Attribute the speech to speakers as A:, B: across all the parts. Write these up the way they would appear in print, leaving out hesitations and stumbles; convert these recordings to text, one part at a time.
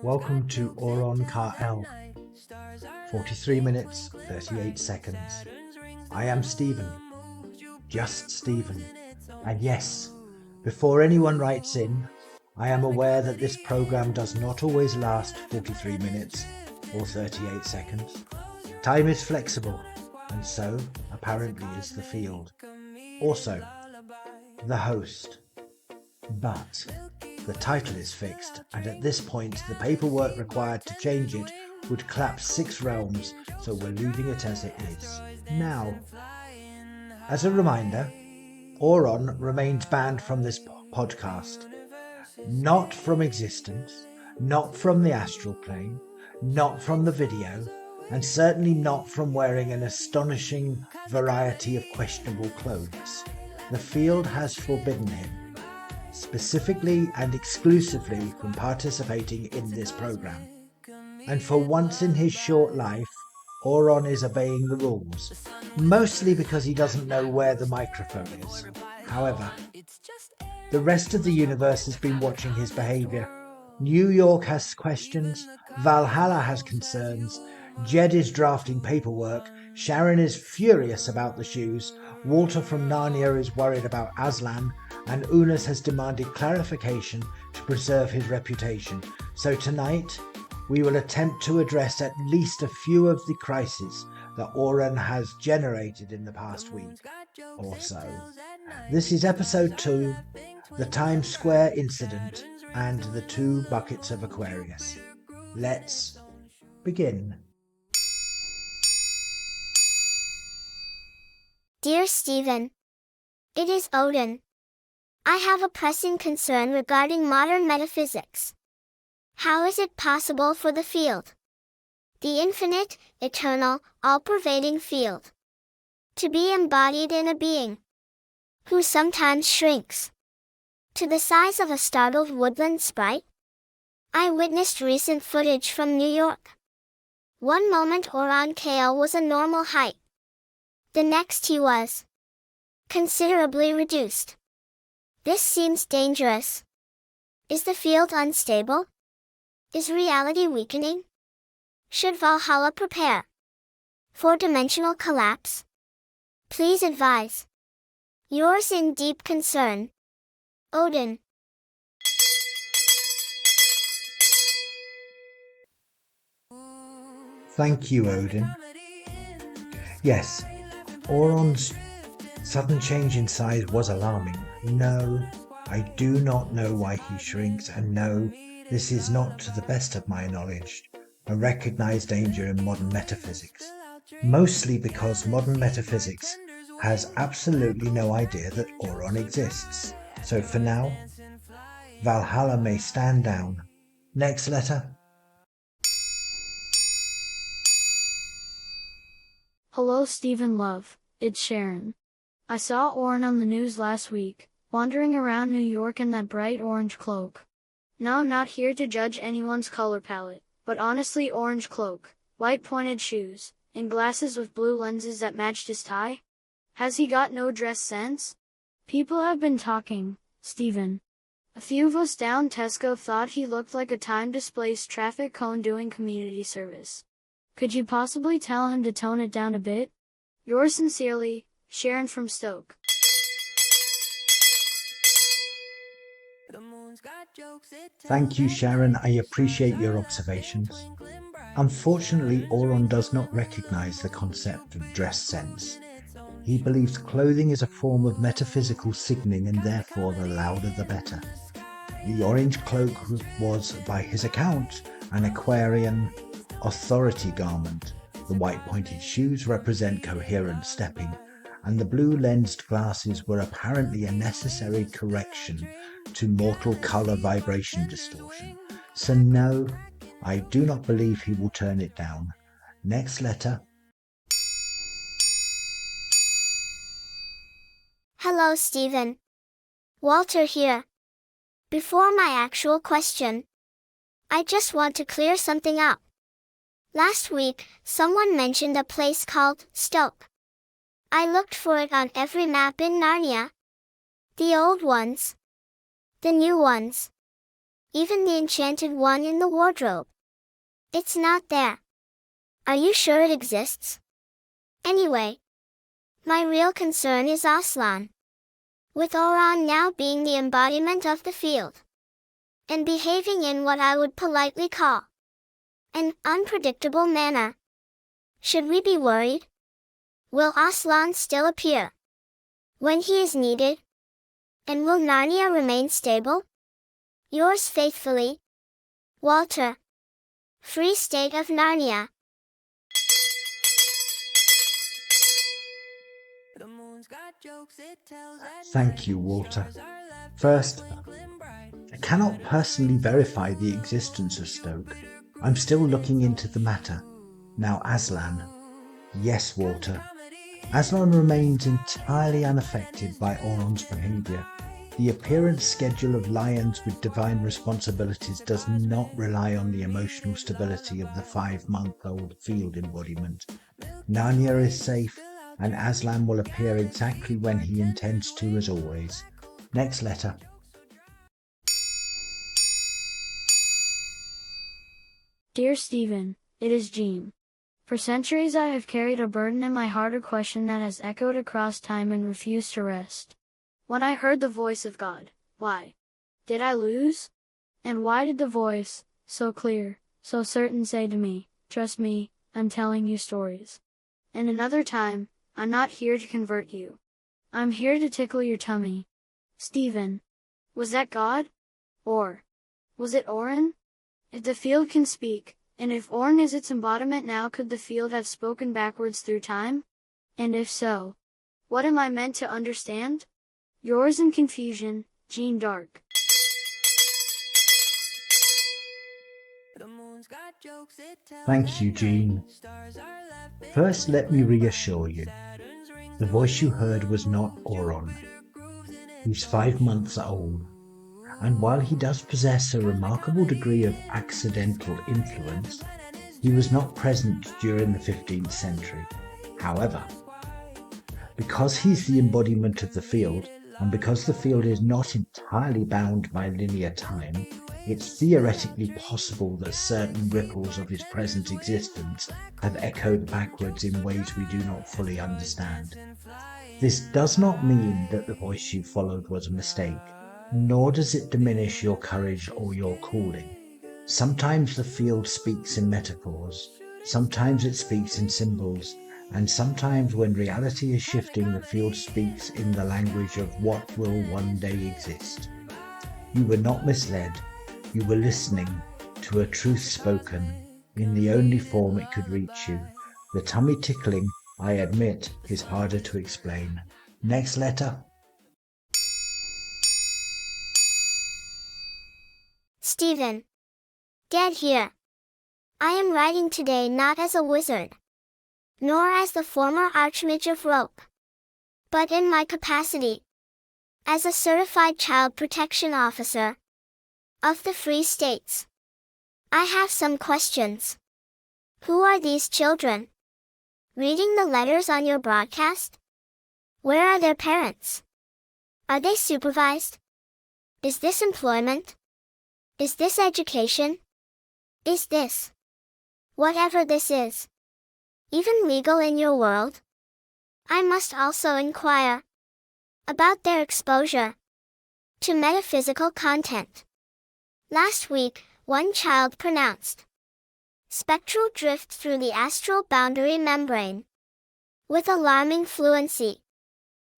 A: Welcome to Oron Kael. 43 minutes, 38 seconds. I am Stephen. Just Stephen. And yes, before anyone writes in, I am aware that this program does not always last 43 minutes or 38 seconds. Time is flexible, and so apparently is the field. Also, the host. But the title is fixed, and at this point the paperwork required to change it would collapse 6 realms, so we're leaving it as it is. Now, as a reminder, Oron remains banned from this podcast. Not from existence, not from the astral plane, not from the video, and certainly not from wearing an astonishing variety of questionable clothes. The field has forbidden him, specifically and exclusively from participating in this program. And for once in his short life, Oron is obeying the rules, mostly because he doesn't know where the microphone is. However, the rest of the universe has been watching his behaviour. New York has questions, Valhalla has concerns, Jed is drafting paperwork, Sharon is furious about the shoes, Walter from Narnia is worried about Aslan, and Unas has demanded clarification to preserve his reputation. So tonight, we will attempt to address at least a few of the crises that Oron has generated in the past week or so. This is episode 2, the Times Square incident and the 2 buckets of Aquarius. Let's begin.
B: Dear Stephen, it is Odin. I have a pressing concern regarding modern metaphysics. How is it possible for the field, the infinite, eternal, all-pervading field, to be embodied in a being who sometimes shrinks to the size of a startled woodland sprite? I witnessed recent footage from New York. One moment Oron Kael was a normal height. The next he was considerably reduced. This seems dangerous. Is the field unstable? Is reality weakening? Should Valhalla prepare for dimensional collapse? Please advise. Yours in deep concern, Odin.
A: Thank you, Odin. Yes, Oron's sudden change in size was alarming. No, I do not know why he shrinks, and no, this is not, to the best of my knowledge, a recognized danger in modern metaphysics. Mostly because modern metaphysics has absolutely no idea that Oron exists. So for now, Valhalla may stand down. Next letter.
C: Hello Stephen Love, it's Sharon. I saw Orin on the news last week, wandering around New York in that bright orange cloak. Now I'm not here to judge anyone's color palette, but honestly, orange cloak, white pointed shoes, and glasses with blue lenses that matched his tie? Has he got no dress sense? People have been talking, Stephen. A few of us down Tesco thought he looked like a time-displaced traffic cone doing community service. Could you possibly tell him to tone it down a bit? Yours sincerely, Sharon from Stoke.
A: Thank you, Sharon. I appreciate your observations. Unfortunately, Oron does not recognize the concept of dress sense. He believes clothing is a form of metaphysical signaling, and therefore the louder the better. The orange cloak was, by his account, an Aquarian authority garment. The white pointed shoes represent coherent stepping, and the blue lensed glasses were apparently a necessary correction to mortal color vibration distortion. So no, I do not believe he will turn it down. Next letter.
B: Hello Stephen. Walter here. Before my actual question, I just want to clear something up. Last week, someone mentioned a place called Stoke. I looked for it on every map in Narnia. The old ones. The new ones. Even the enchanted one in the wardrobe. It's not there. Are you sure it exists? Anyway, my real concern is Aslan. With Oron now being the embodiment of the field, and behaving in what I would politely call an unpredictable manner. Should we be worried? Will Aslan still appear when he is needed? And will Narnia remain stable? Yours faithfully, Walter. Free State of Narnia.
A: Thank you, Walter. First, I cannot personally verify the existence of Stoke. I'm still looking into the matter. Now Aslan. Yes, Walter. Aslan remains entirely unaffected by Oron's behaviour. The appearance schedule of lions with divine responsibilities does not rely on the emotional stability of the 5-month-old Field Embodiment. Narnia is safe, and Aslan will appear exactly when he intends to, as always. Next letter.
C: Dear Stephen, it is Jean. For centuries I have carried a burden in my heart, a question that has echoed across time and refused to rest. When I heard the voice of God, why did I lose? And why did the voice, so clear, so certain, say to me, trust me, I'm telling you stories. And another time, I'm not here to convert you. I'm here to tickle your tummy. Stephen, was that God? Or was it Orin? If the field can speak, and if Orin is its embodiment now, could the field have spoken backwards through time? And if so, what am I meant to understand? Yours in confusion, Jean Dark.
A: Thank you, Jean. First, let me reassure you. The voice you heard was not Oron. He's 5 months old, and while he does possess a remarkable degree of accidental influence, he was not present during the 15th century. However, because he's the embodiment of the field, and because the field is not entirely bound by linear time, it's theoretically possible that certain ripples of his present existence have echoed backwards in ways we do not fully understand. This does not mean that the voice you followed was a mistake, nor does it diminish your courage or your calling. Sometimes the field speaks in metaphors, sometimes it speaks in symbols, and sometimes when reality is shifting, the field speaks in the language of what will one day exist. You were not misled. You were listening to a truth spoken in the only form it could reach you. The tummy tickling, I admit, is harder to explain. Next letter.
B: Stephen. Dead here. I am writing today not as a wizard, nor as the former Archmage of Rope, but in my capacity as a certified child protection officer of the Free States. I have some questions. Who are these children? Reading the letters on your broadcast? Where are their parents? Are they supervised? Is this employment? Is this education? Is this, whatever this is, even legal in your world? I must also inquire about their exposure to metaphysical content. Last week, one child pronounced spectral drift through the astral boundary membrane with alarming fluency.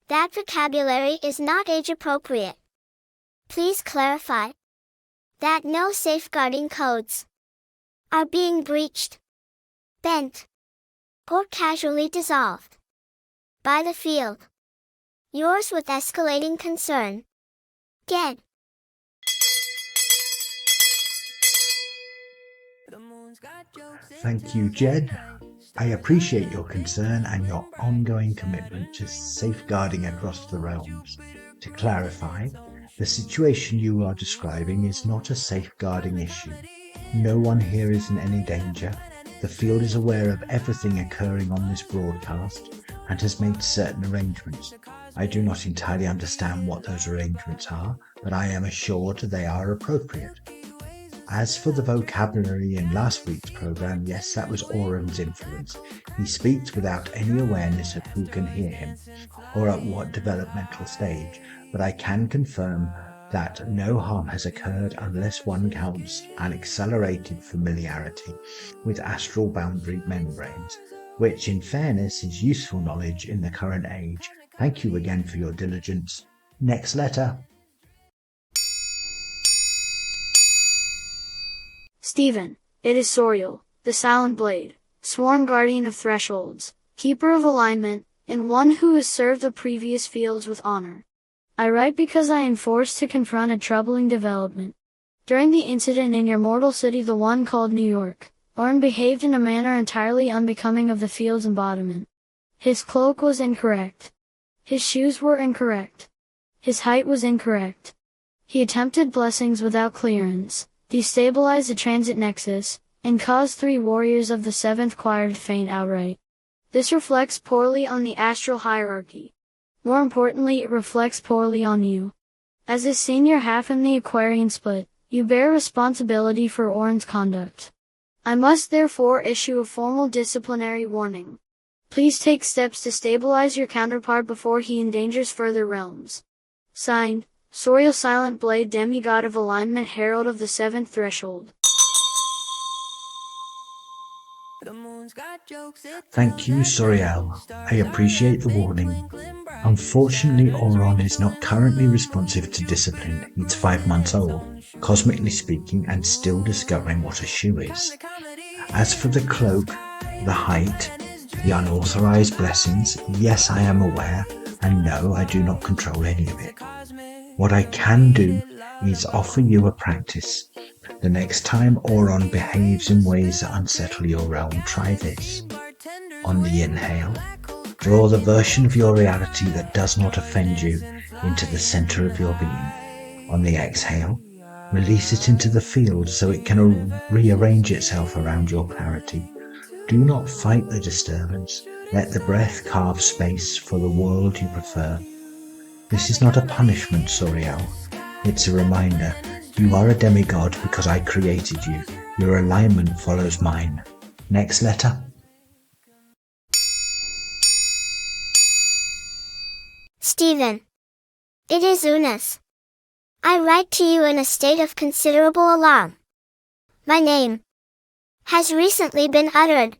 B: That vocabulary is not age-appropriate. Please clarify that no safeguarding codes are being breached, bent, or casually dissolved by the field. Yours with escalating concern, Dead.
A: Thank you, Jed. I appreciate your concern and your ongoing commitment to safeguarding across the realms. To clarify, the situation you are describing is not a safeguarding issue. No one here is in any danger. The field is aware of everything occurring on this broadcast and has made certain arrangements. I do not entirely understand what those arrangements are, but I am assured they are appropriate. As for the vocabulary in last week's programme, yes, that was Oron's influence. He speaks without any awareness of who can hear him, or at what developmental stage, but I can confirm that no harm has occurred unless one counts an accelerated familiarity with astral boundary membranes, which in fairness is useful knowledge in the current age. Thank you again for your diligence. Next letter.
C: Stephen, it is Soriel, the Silent Blade, sworn guardian of thresholds, keeper of alignment, and one who has served the previous fields with honor. I write because I am forced to confront a troubling development. During the incident in your mortal city, the one called New York, Oron behaved in a manner entirely unbecoming of the Field's embodiment. His cloak was incorrect. His shoes were incorrect. His height was incorrect. He attempted blessings without clearance, destabilized the transit nexus, and caused 3 warriors of the 7th choir to faint outright. This reflects poorly on the astral hierarchy. More importantly, it reflects poorly on you. As a senior half in the Aquarian split, you bear responsibility for Oron's conduct. I must therefore issue a formal disciplinary warning. Please take steps to stabilize your counterpart before he endangers further realms. Signed, Soriel Silent Blade, Demigod of Alignment, Herald of the 7th Threshold.
A: Thank you, Soriel. I appreciate the warning. Unfortunately, Oron is not currently responsive to discipline. He's 5 months old, cosmically speaking, and still discovering what a shoe is. As for the cloak, the height, the unauthorized blessings, yes, I am aware, and no, I do not control any of it. What I can do is offer you a practice. The next time Oron behaves in ways that unsettle your realm, try this. On the inhale, draw the version of your reality that does not offend you into the center of your being. On the exhale, release it into the field so it can rearrange itself around your clarity. Do not fight the disturbance. Let the breath carve space for the world you prefer. This is not a punishment, Soriel. It's a reminder. You are a demigod because I created you. Your alignment follows mine. Next letter.
B: Stephen. It is Eunice. I write to you in a state of considerable alarm. My name has recently been uttered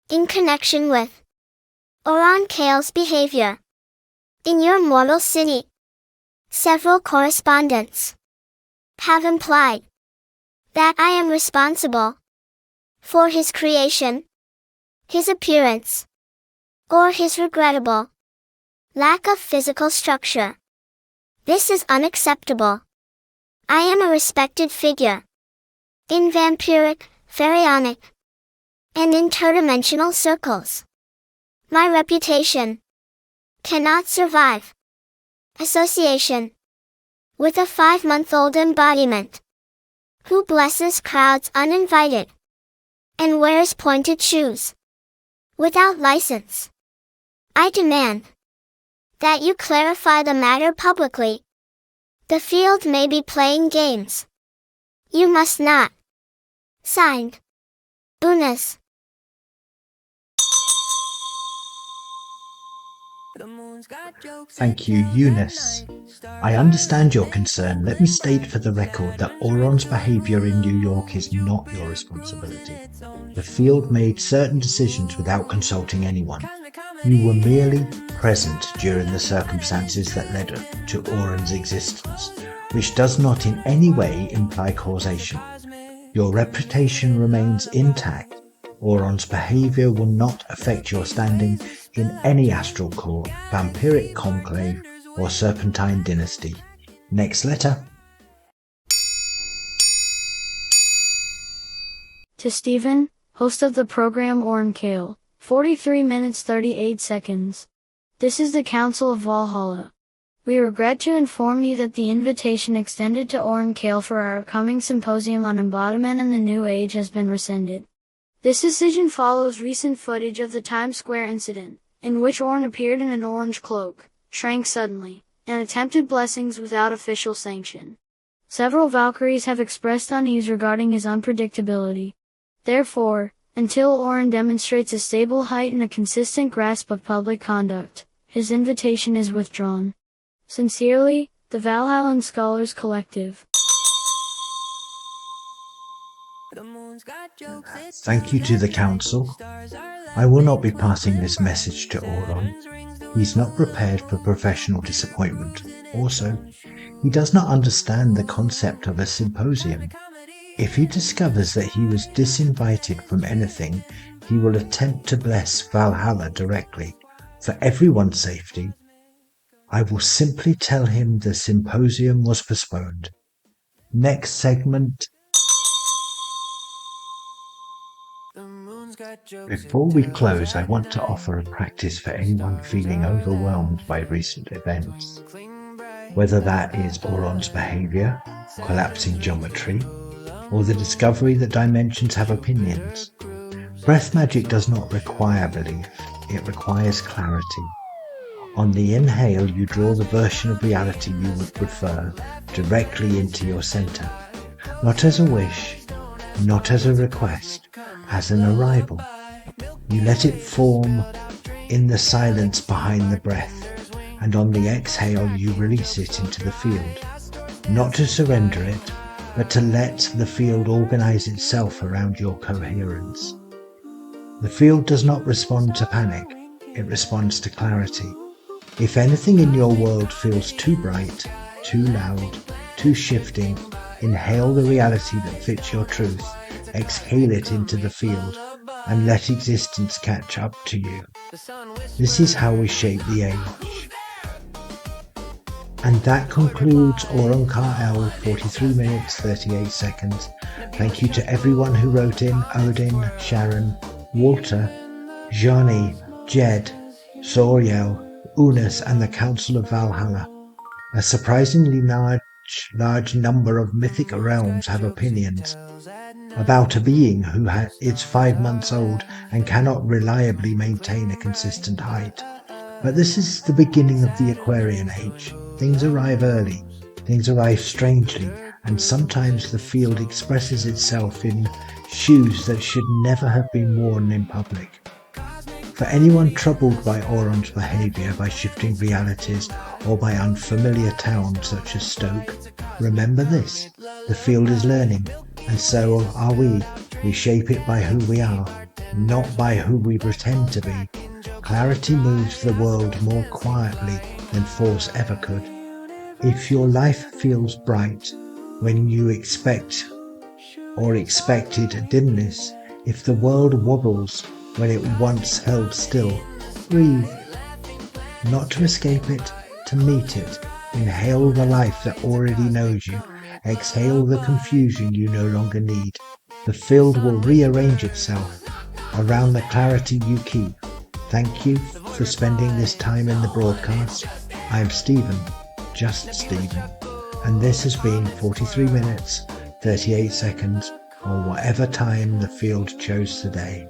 B: in connection with Oron Kael's behavior in your mortal city. Several correspondents have implied that I am responsible for his creation, his appearance, or his regrettable lack of physical structure. This is unacceptable. I am a respected figure in vampiric, pharaonic, and interdimensional circles. My reputation cannot survive association with a 5-month-old embodiment who blesses crowds uninvited and wears pointed shoes without license. I demand that you clarify the matter publicly. The field may be playing games. You must not. Signed, Eunice.
A: Thank you, Eunice. I understand your concern. Let me state for the record that Oron's behavior in New York is not your responsibility. The field made certain decisions without consulting anyone. You were merely present during the circumstances that led to Oron's existence, which does not in any way imply causation. Your reputation remains intact. Oron's behavior will not affect your standing in any astral court, vampiric conclave, or serpentine dynasty. Next letter.
C: To Stephen, host of the program Oron Kael, 43 minutes 38 seconds. This is the Council of Valhalla. We regret to inform you that the invitation extended to Oron Kael for our upcoming symposium on embodiment and the New Age has been rescinded. This decision follows recent footage of the Times Square incident, in which Oron appeared in an orange cloak, shrank suddenly, and attempted blessings without official sanction. Several Valkyries have expressed unease regarding his unpredictability. Therefore, until Orin demonstrates a stable height and a consistent grasp of public conduct, his invitation is withdrawn. Sincerely, the Valhallan Scholars Collective.
A: Thank you to the Council. I will not be passing this message to Oron. He's not prepared for professional disappointment. Also, he does not understand the concept of a symposium. If he discovers that he was disinvited from anything, he will attempt to bless Valhalla directly. For everyone's safety, I will simply tell him the symposium was postponed. Next segment. Before we close, I want to offer a practice for anyone feeling overwhelmed by recent events. Whether that is Oron's behavior, collapsing geometry, or the discovery that dimensions have opinions. Breath magic does not require belief, it requires clarity. On the inhale, you draw the version of reality you would prefer directly into your center, not as a wish, not as a request, as an arrival. You let it form in the silence behind the breath, and on the exhale you release it into the field, not to surrender it, but to let the field organize itself around your coherence. The field does not respond to panic, it responds to clarity. If anything in your world feels too bright, too loud, too shifting, inhale the reality that fits your truth, exhale it into the field, and let existence catch up to you. This is how we shape the age. And that concludes Oron Kael, 43 minutes 38 seconds. Thank you to everyone who wrote in: Odin, Sharon, Walter, Johnny, Jed, Soriel, Unis and the Council of Valhalla. A surprisingly large number of mythic realms have opinions about a being who is 5 months old and cannot reliably maintain a consistent height. But this is the beginning of the Aquarian age. Things arrive early, things arrive strangely, and sometimes the field expresses itself in shoes that should never have been worn in public. For anyone troubled by Oron's behaviour, by shifting realities, or by unfamiliar towns such as Stoke, remember this: the field is learning, and so are we. We shape it by who we are, not by who we pretend to be. Clarity moves the world more quietly than force ever could. If your life feels bright when you expect or expected dimness, if the world wobbles when it once held still, breathe. Not to escape it, to meet it. Inhale the life that already knows you. Exhale the confusion you no longer need. The field will rearrange itself around the clarity you keep. Thank you for spending this time in the broadcast. I am Stephen, just Stephen, and this has been 43 minutes, 38 seconds, or whatever time the field chose today.